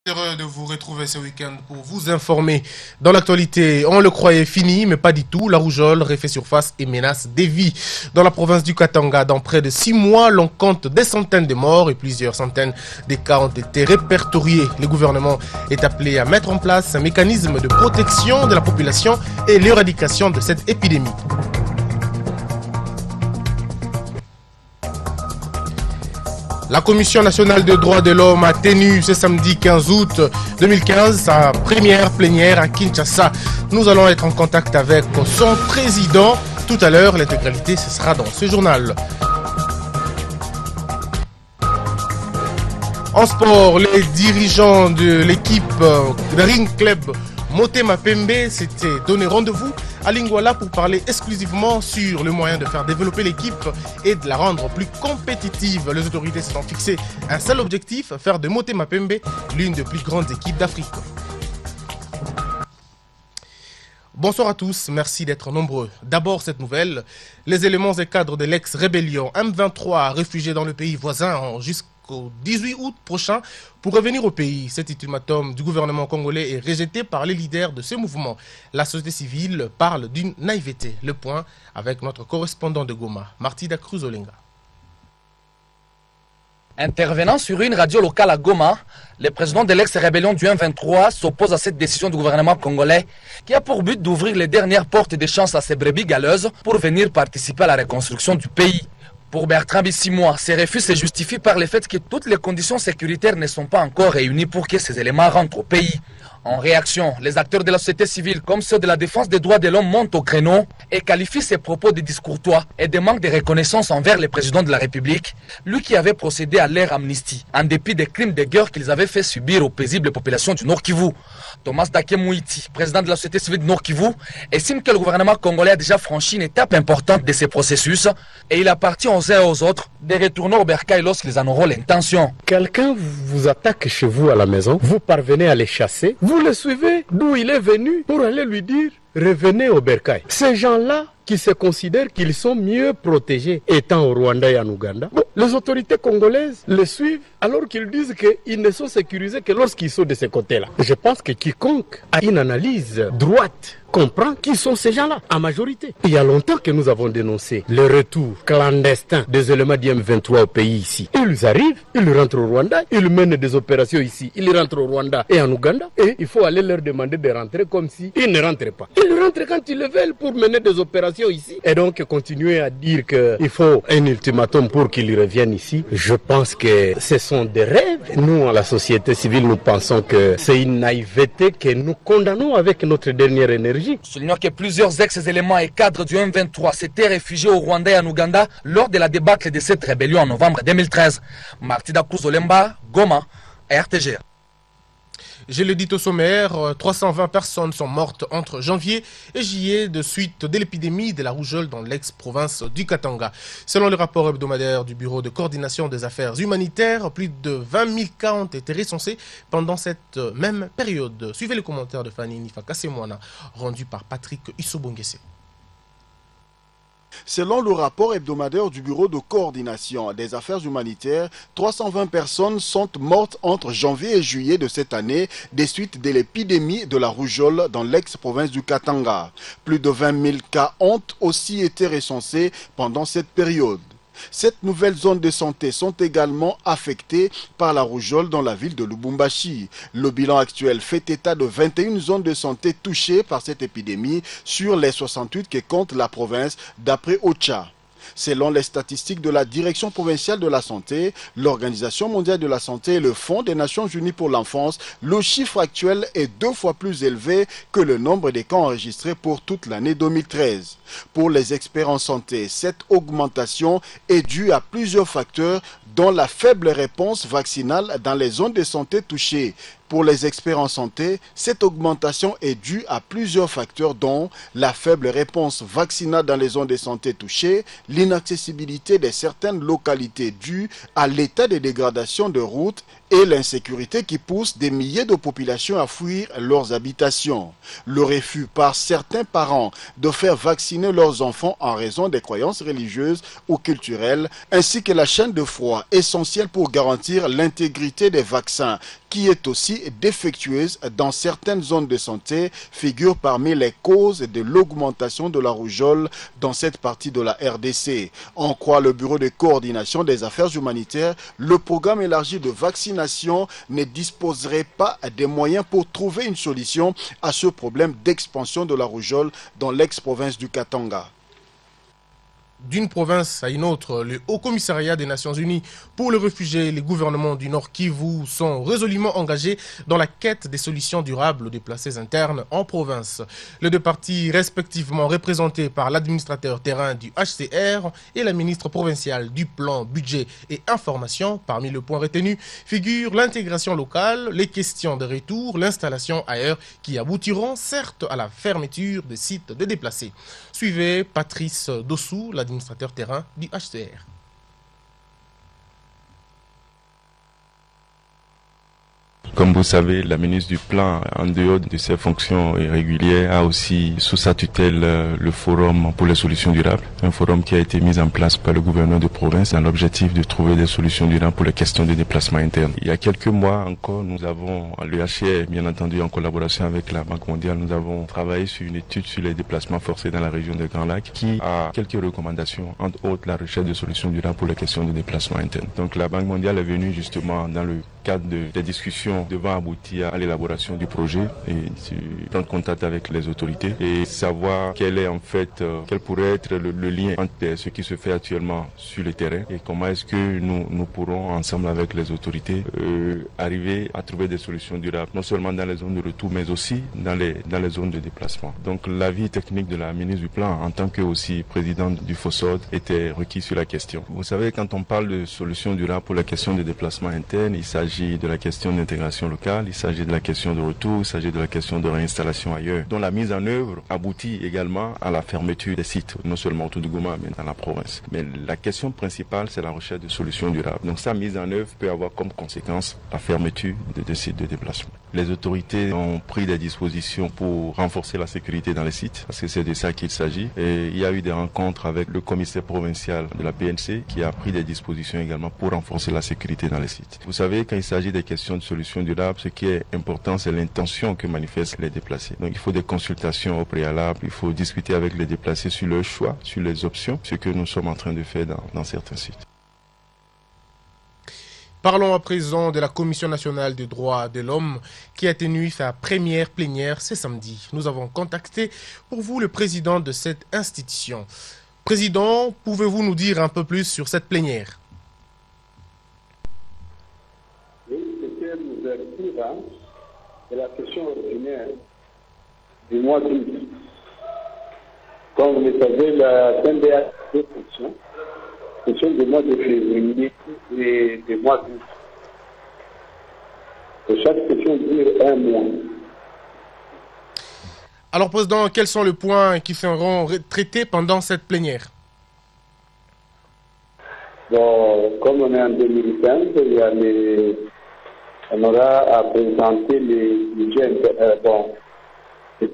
Heureux de vous retrouver ce week-end pour vous informer. Dans l'actualité, on le croyait fini, mais pas du tout. La rougeole refait surface et menace des vies. Dans la province du Katanga, dans près de 6 mois, l'on compte des centaines de morts et plusieurs centaines de cas ont été répertoriés. Le gouvernement est appelé à mettre en place un mécanisme de protection de la population et l'éradication de cette épidémie. La Commission nationale des droits de l'homme a tenu ce samedi 15 août 2015 sa première plénière à Kinshasa. Nous allons être en contact avec son président tout à l'heure. L'intégralité, ce sera dans ce journal. En sport, les dirigeants de l'équipe de Ring Club Motema Pembe s'étaient donné rendez-vous à Lingwala pour parler exclusivement sur le moyen de faire développer l'équipe et de la rendre plus compétitive. Les autorités se sont fixées un seul objectif, faire de Motema Pembe l'une des plus grandes équipes d'Afrique. Bonsoir à tous, merci d'être nombreux. D'abord cette nouvelle, les éléments et cadres de l'ex-rébellion M23 réfugiés dans le pays voisin ont jusqu'au 18 août prochain pour revenir au pays. Cet ultimatum du gouvernement congolais est rejeté par les leaders de ce mouvement. La société civile parle d'une naïveté. Le point avec notre correspondant de Goma, Martida Cruz-Olenga. Intervenant sur une radio locale à Goma, le président de l'ex-rébellion du M23 s'oppose à cette décision du gouvernement congolais qui a pour but d'ouvrir les dernières portes de chance à ces brebis galeuses pour venir participer à la reconstruction du pays. Pour Bertrand Bissimois, ces refus se justifient par le fait que toutes les conditions sécuritaires ne sont pas encore réunies pour que ces éléments rentrent au pays. En réaction, les acteurs de la société civile comme ceux de la défense des droits de l'homme montent au créneau et qualifient ces propos de discourtois et de manque de reconnaissance envers le président de la République, lui qui avait procédé à leur amnistie, en dépit des crimes de guerre qu'ils avaient fait subir aux paisibles populations du Nord Kivu. Thomas Dakemouiti, président de la société civile du Nord Kivu, estime que le gouvernement congolais a déjà franchi une étape importante de ces processus et il appartient aux uns et aux autres de retourner au bercail lorsqu'ils en auront l'intention. Quelqu'un vous attaque chez vous à la maison, vous parvenez à les chasser, vous le suivez d'où il est venu pour aller lui dire revenez au bercail. Ces gens-là qui se considèrent qu'ils sont mieux protégés étant au Rwanda et en Ouganda, les autorités congolaises les suivent alors qu'ils disent qu'ils ne sont sécurisés que lorsqu'ils sont de ce côté-là. Je pense que quiconque a une analyse droite comprend qui sont ces gens-là, en majorité. Il y a longtemps que nous avons dénoncé le retour clandestin des éléments du M23 au pays ici. Ils arrivent, ils rentrent au Rwanda, ils mènent des opérations ici, ils rentrent au Rwanda et en Ouganda, et il faut aller leur demander de rentrer comme si ils ne rentraient pas. Ils rentrent quand ils le veulent pour mener des opérations ici. Et donc continuer à dire qu'il faut un ultimatum pour qu'ils reviennent ici, je pense que ce sont des rêves. Nous, à la société civile, nous pensons que c'est une naïveté que nous condamnons avec notre dernière énergie. Soulignons que plusieurs ex-éléments et cadres du M23 s'étaient réfugiés au Rwanda et en Ouganda lors de la débâcle de cette rébellion en novembre 2013. Martida Cruz-Olenga, Goma, RTG. Je le dis au sommaire, 320 personnes sont mortes entre janvier et juillet de suite de l'épidémie de la rougeole dans l'ex-province du Katanga. Selon le rapport hebdomadaire du Bureau de coordination des affaires humanitaires, plus de 20 000 cas ont été recensés pendant cette même période. Suivez le commentaire de Fanny Nifakasemwana, rendu par Patrick Issobongese. Selon le rapport hebdomadaire du Bureau de coordination des affaires humanitaires, 320 personnes sont mortes entre janvier et juillet de cette année des suites de l'épidémie de la rougeole dans l'ex-province du Katanga. Plus de 20 000 cas ont aussi été recensés pendant cette période. 7 nouvelles zones de santé sont également affectées par la rougeole dans la ville de Lubumbashi. Le bilan actuel fait état de 21 zones de santé touchées par cette épidémie sur les 68 que compte la province d'après OCHA. Selon les statistiques de la Direction provinciale de la santé, l'Organisation mondiale de la santé et le Fonds des Nations unies pour l'enfance, le chiffre actuel est 2 fois plus élevé que le nombre de cas enregistrés pour toute l'année 2013. Pour les experts en santé, cette augmentation est due à plusieurs facteurs, dont la faible réponse vaccinale dans les zones de santé touchées. Pour les experts en santé, cette augmentation est due à plusieurs facteurs dont la faible réponse vaccinale dans les zones de santé touchées, l'inaccessibilité de certaines localités due à l'état de dégradation de routes et l'insécurité qui pousse des milliers de populations à fuir leurs habitations. Le refus par certains parents de faire vacciner leurs enfants en raison des croyances religieuses ou culturelles, ainsi que la chaîne de froid essentielle pour garantir l'intégrité des vaccins, qui est aussi défectueuse dans certaines zones de santé, figure parmi les causes de l'augmentation de la rougeole dans cette partie de la RDC. En croit le Bureau de coordination des affaires humanitaires, le programme élargi de vaccination ne disposerait pas des moyens pour trouver une solution à ce problème d'expansion de la rougeole dans l'ex-province du Katanga. D'une province à une autre, le Haut Commissariat des Nations Unies pour les réfugiés et les gouvernements du Nord Kivu sont résolument engagés dans la quête des solutions durables aux déplacés internes en province. Les deux parties, respectivement représentées par l'administrateur terrain du HCR et la ministre provinciale du Plan, Budget et Information, parmi les points retenus figurent l'intégration locale, les questions de retour, l'installation ailleurs qui aboutiront certes à la fermeture des sites de déplacés. Suivez Patrice Dossou, l'administrateur terrain du HCR. Comme vous savez, la ministre du Plan, en dehors de ses fonctions régulières, a aussi sous sa tutelle le Forum pour les solutions durables, un forum qui a été mis en place par le gouverneur de province dans l'objectif de trouver des solutions durables pour les questions de déplacement interne. Il y a quelques mois encore, nous avons, le HCR, bien entendu en collaboration avec la Banque mondiale, nous avons travaillé sur une étude sur les déplacements forcés dans la région des Grands Lacs qui a quelques recommandations, entre autres la recherche de solutions durables pour les questions de déplacement interne. Donc la Banque mondiale est venue justement dans le cadre des discussions devant aboutir à l'élaboration du projet et prendre contact avec les autorités et savoir quel est en fait, quel pourrait être le lien entre ce qui se fait actuellement sur le terrain et comment est-ce que nous pourrons ensemble avec les autorités arriver à trouver des solutions durables, non seulement dans les zones de retour mais aussi dans les zones de déplacement. Donc l'avis technique de la ministre du Plan en tant que aussi présidente du FOSOD était requis sur la question. Vous savez, quand on parle de solutions durables pour la question des déplacements internes, il s'agit de la question d'intégration locale, il s'agit de la question de retour, il s'agit de la question de réinstallation ailleurs, dont la mise en œuvre aboutit également à la fermeture des sites, non seulement autour du Goma, mais dans la province. Mais la question principale, c'est la recherche de solutions durables. Donc sa mise en œuvre peut avoir comme conséquence la fermeture des sites de déplacement. Les autorités ont pris des dispositions pour renforcer la sécurité dans les sites, parce que c'est de ça qu'il s'agit. Et il y a eu des rencontres avec le commissaire provincial de la PNC qui a pris des dispositions également pour renforcer la sécurité dans les sites. Vous savez, quand il s'agit des questions de solutions durables, ce qui est important, c'est l'intention que manifestent les déplacés. Donc il faut des consultations au préalable, il faut discuter avec les déplacés sur leur choix, sur les options, ce que nous sommes en train de faire dans certains sites. Parlons à présent de la Commission nationale des droits de l'homme qui a tenu sa première plénière ce samedi. Nous avons contacté pour vous le président de cette institution. Président, pouvez-vous nous dire un peu plus sur cette plénière? Oui, c'était l'ouverture de la session ordinaire du mois d'août. Comme vous le savez, la CNDH a deux fonctions. Ce sont des mois de février et des mois d'août. Et chaque session dure un mois. Alors, Président, quels sont les points qui seront traités pendant cette plénière? Bon, comme on est en 2015, on aura à présenter les budgets intermédiaires et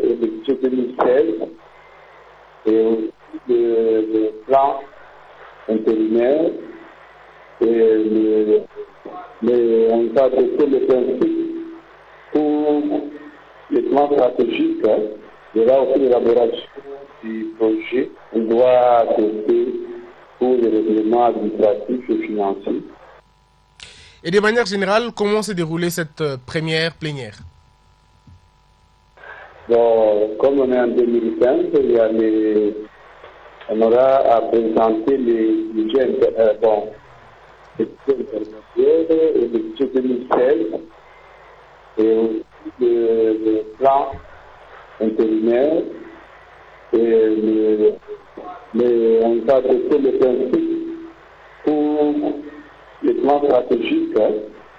le budget 2016 et aussi le plan intérimaire et on va adopter le principe pour les plans stratégiques. Il y aura aussi l'élaboration du projet. On doit adopter pour les règlements administratifs et financiers. Et de manière générale, comment s'est déroulée cette première plénière? Bon, comme on est en 2015, on aura à présenter les budgets intermédiaires et le budget 2016 et aussi le plan intérimaire et on va adopter le principe pour les plans stratégiques.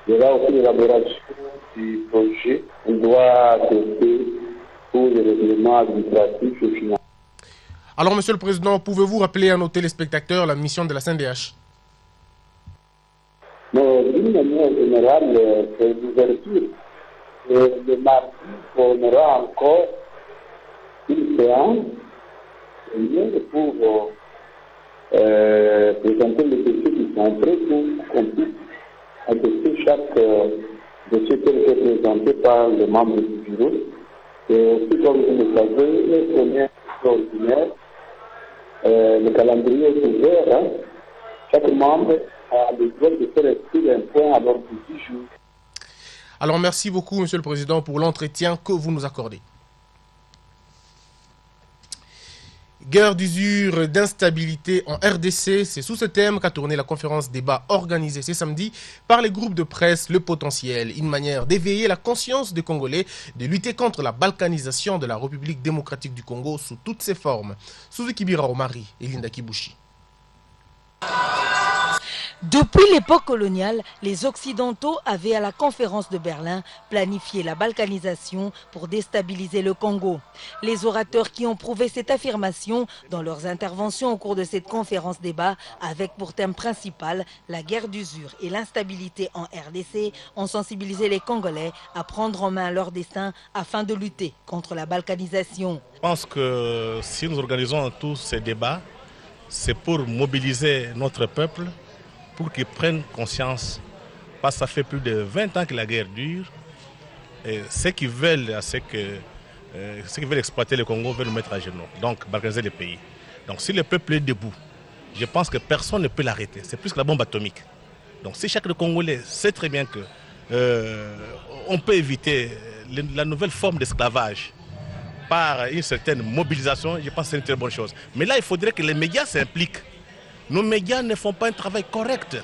Il y aura aussi l'élaboration du projet. On doit adopter pour les règlements administratifs et financiers. Alors, Monsieur le Président, pouvez-vous rappeler à nos téléspectateurs la mission de la CNDH? Mais d'une manière générale, c'est l'ouverture. Le mardi, on aura encore une séance pour présenter les dossiers qui sont prêts pour qu'on puisse attester chaque dossier qui est présenté par les membres du bureau. Et aussi, comme vous le savez, le premier extraordinaire, le calendrier est ouvert. Chaque membre a le droit de faire inscrire un point à l'ordre du 10 jours. Alors merci beaucoup, Monsieur le Président, pour l'entretien que vous nous accordez. Guerre d'usure, d'instabilité en RDC, c'est sous ce thème qu'a tourné la conférence débat organisée ce samedi par les groupes de presse Le Potentiel, une manière d'éveiller la conscience des Congolais, de lutter contre la balkanisation de la République démocratique du Congo sous toutes ses formes. Suzuki Bira Omari et Linda Kibushi. Depuis l'époque coloniale, les Occidentaux avaient à la conférence de Berlin planifié la balkanisation pour déstabiliser le Congo. Les orateurs qui ont prouvé cette affirmation dans leurs interventions au cours de cette conférence débat, avec pour thème principal la guerre d'usure et l'instabilité en RDC, ont sensibilisé les Congolais à prendre en main leur destin afin de lutter contre la balkanisation. Je pense que si nous organisons tous ces débats, c'est pour mobiliser notre peuple, pour qu'ils prennent conscience, parce que ça fait plus de 20 ans que la guerre dure, et ceux qui veulent exploiter le Congo veulent nous mettre à genoux, donc balkaniser le pays. Donc si le peuple est debout, je pense que personne ne peut l'arrêter, c'est plus que la bombe atomique. Donc si chaque Congolais sait très bien que on peut éviter la nouvelle forme d'esclavage par une certaine mobilisation, je pense que c'est une très bonne chose. Mais là, il faudrait que les médias s'impliquent. Nos médias ne font pas un travail correct.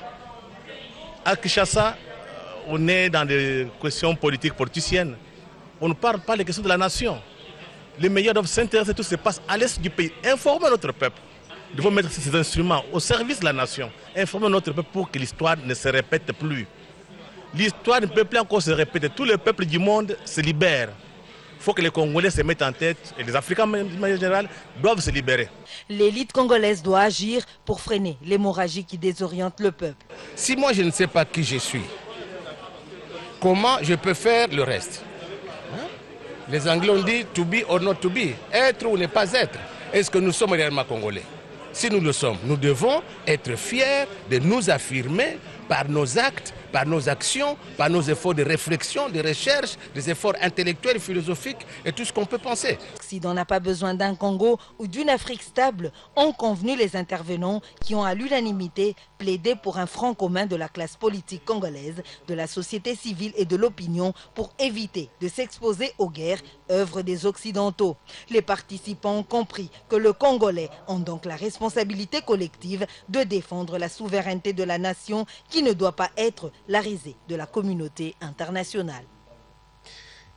À Kinshasa, on est dans des questions politiciennes. On ne parle pas des questions de la nation. Les médias doivent s'intéresser à tout ce qui se passe à l'est du pays. Informer notre peuple. Nous devons mettre ces instruments au service de la nation. Informer notre peuple pour que l'histoire ne se répète plus. L'histoire ne peut plus encore se répéter. Tous les peuples du monde se libèrent. Il faut que les Congolais se mettent en tête et les Africains en général doivent se libérer. L'élite congolaise doit agir pour freiner l'hémorragie qui désoriente le peuple. Si moi je ne sais pas qui je suis, comment je peux faire le reste? Les Anglais ont dit to be or not to be, être ou ne pas être. Est-ce que nous sommes réellement Congolais? Si nous le sommes, nous devons être fiers de nous affirmer par nos actes, par nos actions, par nos efforts de réflexion, de recherche, des efforts intellectuels, philosophiques et tout ce qu'on peut penser. L'Occident n'a pas besoin d'un Congo ou d'une Afrique stable, ont convenu les intervenants qui ont à l'unanimité plaidé pour un front commun de la classe politique congolaise, de la société civile et de l'opinion pour éviter de s'exposer aux guerres, œuvre des Occidentaux. Les participants ont compris que les Congolais ont donc la responsabilité collective de défendre la souveraineté de la nation qui ne doit pas être la risée de la communauté internationale.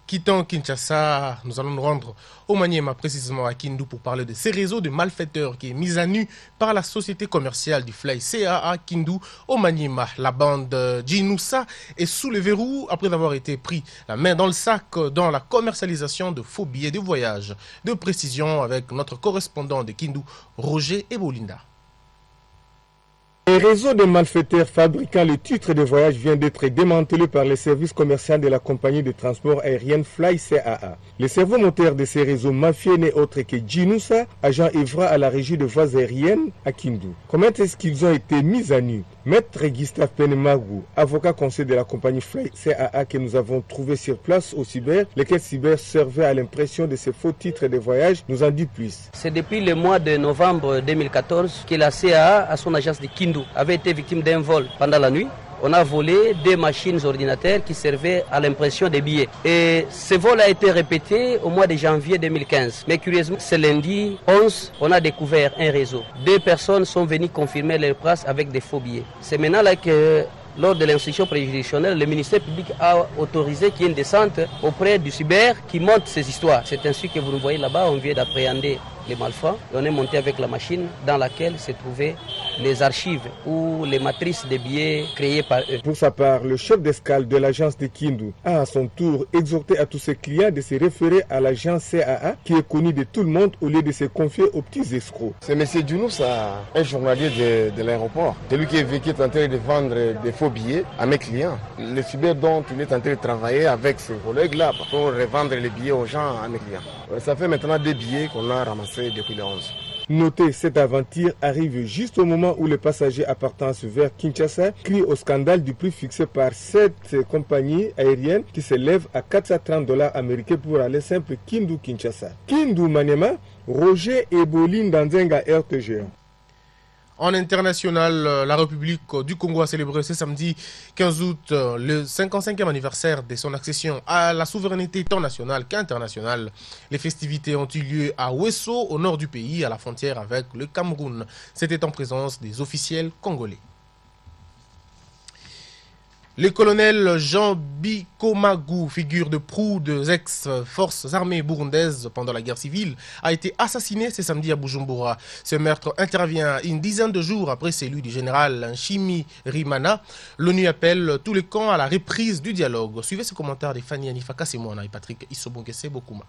Quittant Kinshasa, nous allons nous rendre au Maniema, précisément à Kindu, pour parler de ces réseaux de malfaiteurs qui est mis à nu par la société commerciale du Fly CAA Kindu au Maniema. La bande Jinoussa est sous le verrou après avoir été pris la main dans le sac dans la commercialisation de faux billets de voyage. De précision avec notre correspondant de Kindu, Roger Ebolinda. Un réseau de malfaiteurs fabriquant les titres de voyage vient d'être démantelé par les services commerciaux de la compagnie de transport aérien Fly CAA. Le cerveau moteur de ces réseaux mafieux n'est autre que Jinoussa, agent œuvrant à la régie de voies aériennes à Kindu. Comment est-ce qu'ils ont été mis à nu? Maître Gustave Penemagou, avocat conseil de la compagnie Fly CAA que nous avons trouvé sur place au cyber, lesquels cyber servaient à l'impression de ces faux titres de voyage, nous en dit plus. C'est depuis le mois de novembre 2014 que la CAA, à son agence de Kindu, avait été victime d'un vol pendant la nuit. On a volé des machines ordinateurs qui servaient à l'impression des billets. Et ce vol a été répété au mois de janvier 2015. Mais curieusement, ce lundi 11, on a découvert un réseau. 2 personnes sont venues confirmer leur place avec des faux billets. C'est maintenant là que, lors de l'instruction préjudicielle, le ministère public a autorisé qu'il y ait une descente auprès du cyber qui monte ces histoires. C'est ainsi que vous nous voyez là-bas, on vient d'appréhender les malfrats. Et on est monté avec la machine dans laquelle se trouvaient les archives ou les matrices des billets créés par eux. Pour sa part, le chef d'escale de l'agence de Kindu a à son tour exhorté à tous ses clients de se référer à l'agence CAA qui est connue de tout le monde au lieu de se confier aux petits escrocs. C'est M. Djounoussa, un journalier de l'aéroport. C'est lui qui est en train de vendre des faux billets à mes clients. Le cyber dont il est en train de travailler avec ses collègues-là pour revendre les billets aux gens, à mes clients. Ça fait maintenant 2 billets qu'on a ramassés depuis le 11. Notez, cette aventure arrive juste au moment où les passagers appartenant vers Kinshasa crient au scandale du prix fixé par cette compagnie aérienne qui s'élève à $430 américains pour aller simple Kindu-Kinshasa. Kindu-Maniema, Roger Eboline Danzenga RTG. En international, la République du Congo a célébré ce samedi 15 août le 55e anniversaire de son accession à la souveraineté tant nationale qu'internationale. Les festivités ont eu lieu à Wesso, au nord du pays, à la frontière avec le Cameroun. C'était en présence des officiels congolais. Le colonel Jean Bikomagu, figure de proue des ex-forces armées burundaises pendant la guerre civile, a été assassiné ce samedi à Bujumbura. Ce meurtre intervient une dizaine de jours après celui du général Nshimirimana. L'ONU appelle tous les camps à la reprise du dialogue. Suivez ce commentaire de Fanny Anifaka Simona et Patrick Isobongese Bokuma.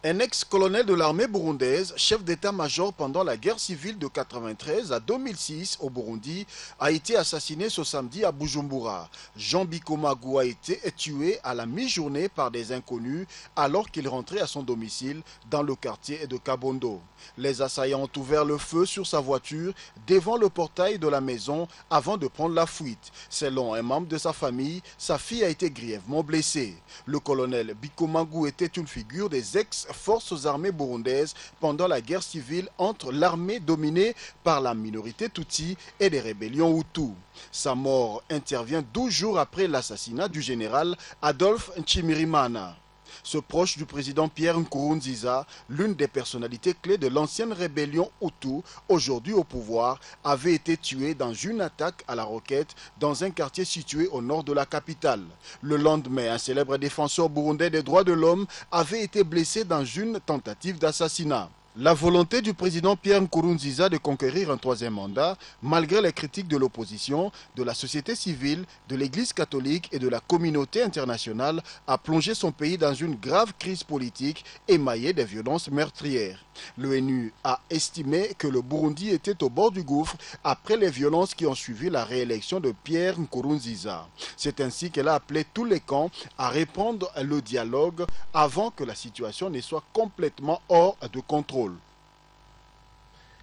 Un ex-colonel de l'armée burundaise, chef d'état-major pendant la guerre civile de 1993 à 2006 au Burundi, a été assassiné ce samedi à Bujumbura. Jean Bikomagu a été tué à la mi-journée par des inconnus alors qu'il rentrait à son domicile dans le quartier de Kabondo. Les assaillants ont ouvert le feu sur sa voiture devant le portail de la maison avant de prendre la fuite. Selon un membre de sa famille, sa fille a été grièvement blessée. Le colonel Bikomagu était une figure des ex-forces armées burundaises pendant la guerre civile entre l'armée dominée par la minorité Tutsi et les rébellions Hutus. Sa mort intervient 12 jours après l'assassinat du général Adolphe Nshimirimana. Ce proche du président Pierre Nkurunziza, l'une des personnalités clés de l'ancienne rébellion Hutu, aujourd'hui au pouvoir, avait été tué dans une attaque à la roquette dans un quartier situé au nord de la capitale. Le lendemain, un célèbre défenseur burundais des droits de l'homme avait été blessé dans une tentative d'assassinat. La volonté du président Pierre Nkurunziza de conquérir un 3e mandat, malgré les critiques de l'opposition, de la société civile, de l'Église catholique et de la communauté internationale, a plongé son pays dans une grave crise politique émaillée des violences meurtrières. L'ONU a estimé que le Burundi était au bord du gouffre après les violences qui ont suivi la réélection de Pierre Nkurunziza. C'est ainsi qu'elle a appelé tous les camps à reprendre le dialogue avant que la situation ne soit complètement hors de contrôle.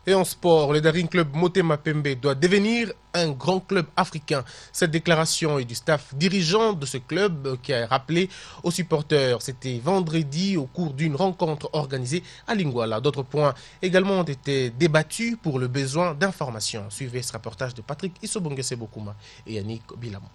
Et en sport, le Daring Club Motema Pembe doit devenir un grand club africain. Cette déclaration est du staff dirigeant de ce club qui a rappelé aux supporters. C'était vendredi au cours d'une rencontre organisée à Lingwala. D'autres points également ont été débattus pour le besoin d'information. Suivez ce reportage de Patrick Isobongese Bokuma et Yannick Bilamo.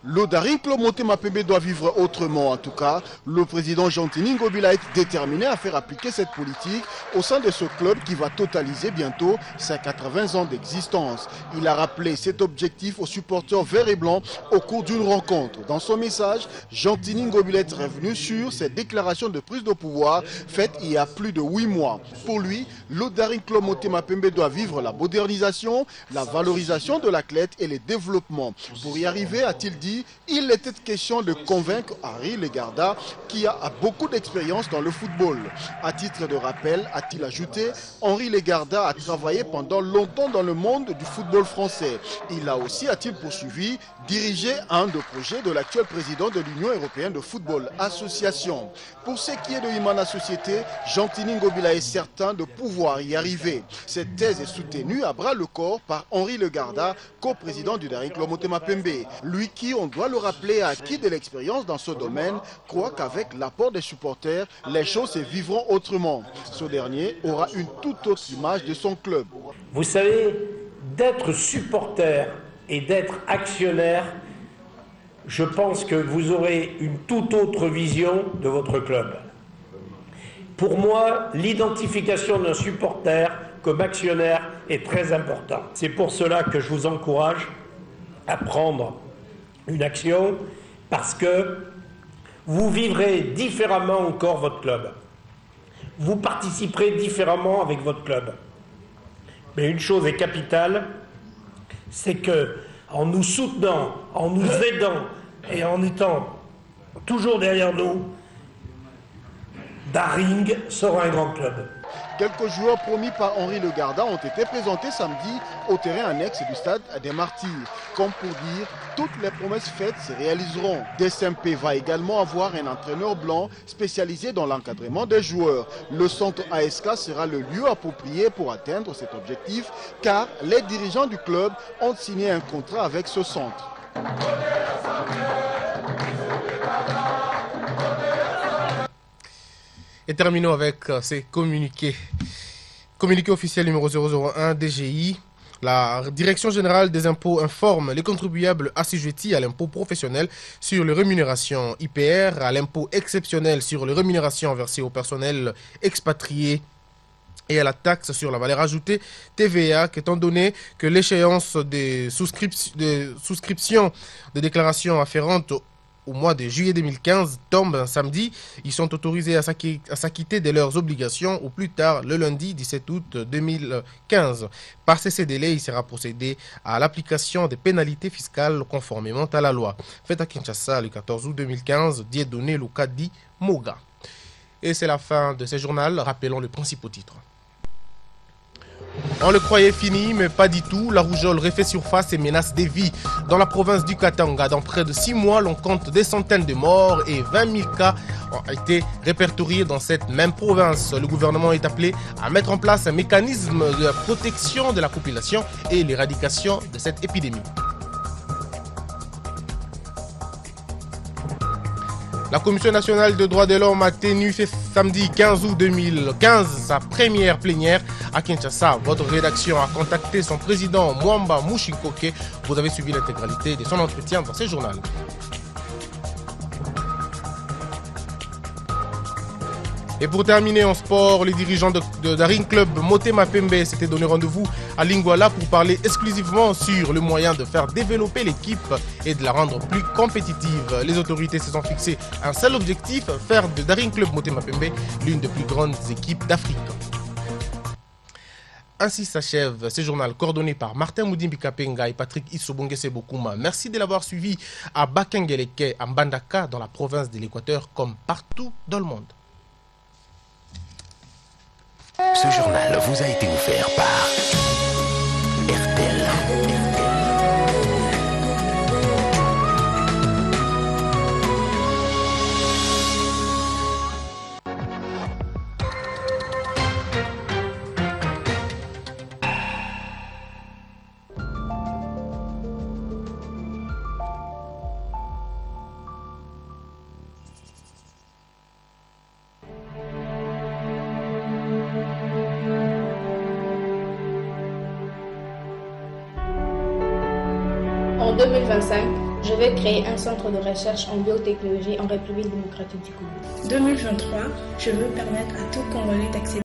Le Daring Club Motema Pembe doit vivre autrement. En tout cas, le président Jean-Tini Ngobila est déterminé à faire appliquer cette politique au sein de ce club qui va totaliser bientôt ses 80 ans d'existence. Il a rappelé cet objectif aux supporters verts et blancs au cours d'une rencontre. Dans son message, Jean-Tini Ngobila est revenu sur ses déclarations de prise de pouvoir faites il y a plus de 8 mois. Pour lui, le Daring Club Motema Pembe doit vivre la modernisation, la valorisation de l'athlète et le développement. Pour y arriver, a-t-il dit, il était question de convaincre Henri Legarda qui a beaucoup d'expérience dans le football. À titre de rappel, a-t-il ajouté, Henri Legarda a travaillé pendant longtemps dans le monde du football français. Il a aussi, a-t-il poursuivi, dirigé un des projets de l'actuel président de l'Union européenne de football association. Pour ce qui est de Imana Société, Jean-Tini Ngobila est certain de pouvoir y arriver. Cette thèse est soutenue à bras le corps par Henri Legarda, co-président du Daring Club Motema Pembe. Lui qui, on doit le rappeler, a acquis de l'expérience dans ce domaine, croit qu'avec l'apport des supporters, les choses se vivront autrement. Ce dernier aura une toute autre image de son club. Vous savez, d'être supporter et d'être actionnaire, je pense que vous aurez une toute autre vision de votre club. Pour moi, l'identification d'un supporter comme actionnaire est très importante. C'est pour cela que je vous encourage à prendre une action, parce que vous vivrez différemment encore votre club. Vous participerez différemment avec votre club. Mais une chose est capitale, c'est que en nous soutenant, en nous aidant et en étant toujours derrière nous, Daring sera un grand club. Quelques joueurs promis par Henri Le Gardin ont été présentés samedi au terrain annexe du stade des Martyrs. Comme pour dire, toutes les promesses faites se réaliseront. DSMP va également avoir un entraîneur blanc spécialisé dans l'encadrement des joueurs. Le centre ASK sera le lieu approprié pour atteindre cet objectif, car les dirigeants du club ont signé un contrat avec ce centre. Et terminons avec ces communiqués. Communiqué officiel numéro 001 DGI. La Direction générale des impôts informe les contribuables assujettis à l'impôt professionnel sur les rémunérations IPR, à l'impôt exceptionnel sur les rémunérations versées au personnel expatrié et à la taxe sur la valeur ajoutée TVA, qu'étant donné que l'échéance des souscriptions de déclarations afférentes au mois de juillet 2015 tombe un samedi, ils sont autorisés à s'acquitter de leurs obligations au plus tard le lundi 17 août 2015. Par ces délais, il sera procédé à l'application des pénalités fiscales conformément à la loi. Fait à Kinshasa le 14 août 2015, Dieudonné Lukadi Moga. Et c'est la fin de ce journal. Rappelons le principal titre. On le croyait fini, mais pas du tout. La rougeole refait surface et menace des vies. Dans la province du Katanga, dans près de 6 mois, l'on compte des centaines de morts et 20 000 cas ont été répertoriés dans cette même province. Le gouvernement est appelé à mettre en place un mécanisme de protection de la population et l'éradication de cette épidémie. La Commission nationale des droits de l'homme a tenu ce samedi 15 août 2015 sa première plénière à Kinshasa. Votre rédaction a contacté son président Mwamba Mushikoke. Vous avez suivi l'intégralité de son entretien dans ce journal. Et pour terminer en sport, les dirigeants de Daring Club Motema Pembe s'étaient donné rendez-vous à Lingwala pour parler exclusivement sur le moyen de faire développer l'équipe et de la rendre plus compétitive. Les autorités se sont fixées un seul objectif, faire de Daring Club Motema Pembe l'une des plus grandes équipes d'Afrique. Ainsi s'achève ce journal coordonné par Martin Moudimbi Kapenga et Patrick Issobongese Bokuma. Merci de l'avoir suivi à Bakengeleke, à Mbandaka, dans la province de l'Équateur, comme partout dans le monde. Ce journal vous a été offert par RTL. En 2025, je vais créer un centre de recherche en biotechnologie en République démocratique du Congo. 2023, je veux permettre à tout Congolais d'accéder